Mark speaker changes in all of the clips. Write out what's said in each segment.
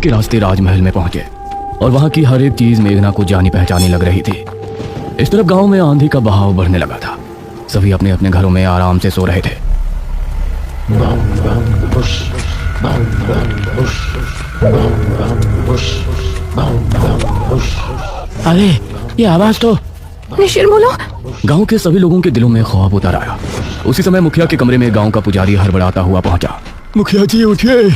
Speaker 1: के रास्ते राजमहल में पहुंचे और वहां की हर एक चीज मेघना को जानी पहचानी लग रही थी। इस तरफ गांव में आंधी का बहाव बढ़ने लगा था। सभी अपने अपने घरों में आराम से सो रहे थे।
Speaker 2: अरे ये आवाज तो
Speaker 3: निशिर बोलो।
Speaker 1: गांव के सभी लोगों के दिलों में खौफ उतर आया। उसी समय मुखिया के कमरे में गांव का पुजारी हड़बड़ाता हुआ पहुंचा। मुखिया जी उठिए।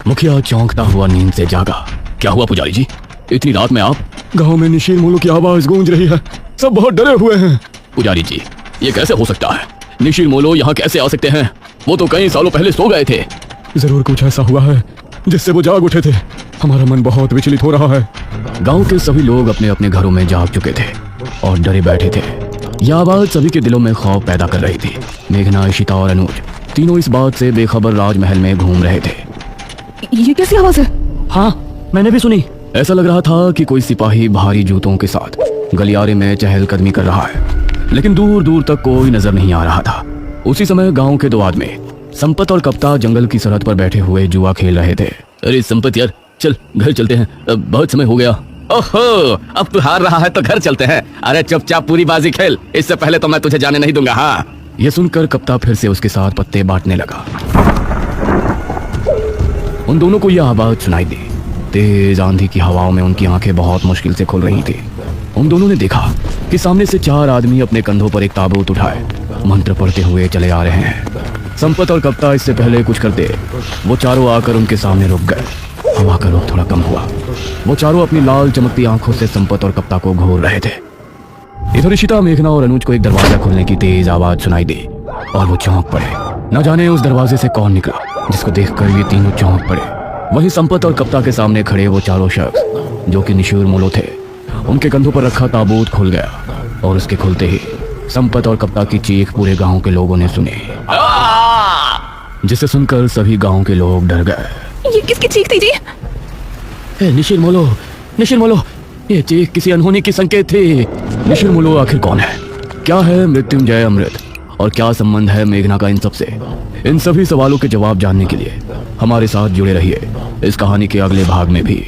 Speaker 1: मुखिया चौंकता हुआ नींद से जागा। क्या हुआ पुजारी जी, इतनी रात में आप? गांव में निशिर मोलो की आवाज गूंज रही है, सब बहुत डरे हुए हैं। पुजारी जी ये कैसे हो सकता है? निशिर मोलो यहाँ कैसे आ सकते हैं? वो तो कई सालों पहले सो गए थे। जरूर कुछ ऐसा हुआ है जिससे वो जाग उठे थे। हमारा मन बहुत विचलित हो रहा है। गांव के सभी लोग अपने अपने घरों में जाग चुके थे और डरे बैठे थे। यह आवाज सभी के दिलों में खौफ पैदा कर रही थी। मेघना, इशिता और अनुज तीनों इस बात से बेखबर राजमहल में घूम रहे थे।
Speaker 3: ये कैसी आवाज है?
Speaker 2: हाँ मैंने भी सुनी।
Speaker 1: ऐसा लग रहा था कि कोई सिपाही भारी जूतों के साथ गलियारे में चहलकदमी कर रहा है, लेकिन दूर दूर तक कोई नजर नहीं आ रहा था। उसी समय गांव के दो आदमी संपत और कप्ता जंगल की सरहद पर बैठे हुए जुआ खेल रहे थे। अरे संपत यार, चल घर चलते हैं, अब बहुत समय हो गया।
Speaker 4: ओहो, अब तू हार रहा है तो घर चलते हैं। अरे चुपचाप पूरी बाजी खेल, इससे पहले तो मैं तुझे जाने नहीं दूंगा। हाँ,
Speaker 1: यह सुनकर कप्ता फिर से उसके साथ पत्ते बांटने लगा। उन दोनों को यह आवाज सुनाई दी। तेज आंधी की हवाओं में उनकी आंखें बहुत मुश्किल से खुल रही थी। उन दोनों ने देखा कि सामने से चार आदमी अपने कंधों पर एक ताबूत उठाए मंत्र पढ़ते हुए चले आ रहे हैं। संपत और कप्ता इससे पहले कुछ करते, वो चारों आकर उनके सामने रुक गए। हवा का रुख थोड़ा कम हुआ। वो चारों अपनी लाल चमकती आंखों से संपत और कप्ता को घूर रहे थे। इधर इशिता, मेघना और अनुज को एक दरवाजा खुलने की तेज आवाज सुनाई दी और वो चौंक पड़े। न जाने उस दरवाजे से कौन निकला, जिसको देखकर ये तीनों चौंक पड़े। वहीं संपत और कप्ता के सामने खड़े वो चारों शख्स जो कि निशिर मोलो थे, उनके कंधों पर रखा ताबूत खुल गया और उसके खुलते ही संपत और कप्ता की चीख पूरे गांव के लोगों ने सुनी, जिसे सुनकर सभी गांव के लोग डर गए।
Speaker 3: ये किसकी चीख थी जी?
Speaker 1: निशिर मोलो, निशिर मोलो, ये चीख किसी अनहोनी की संकेत थी। निशिर मोलो आखिर कौन है? क्या है मृत्युंजय अमृत और क्या संबंध है मेघना का इन सब से? इन सभी सवालों के जवाब जानने के लिए हमारे साथ जुड़े रहिए इस कहानी के अगले भाग में भी।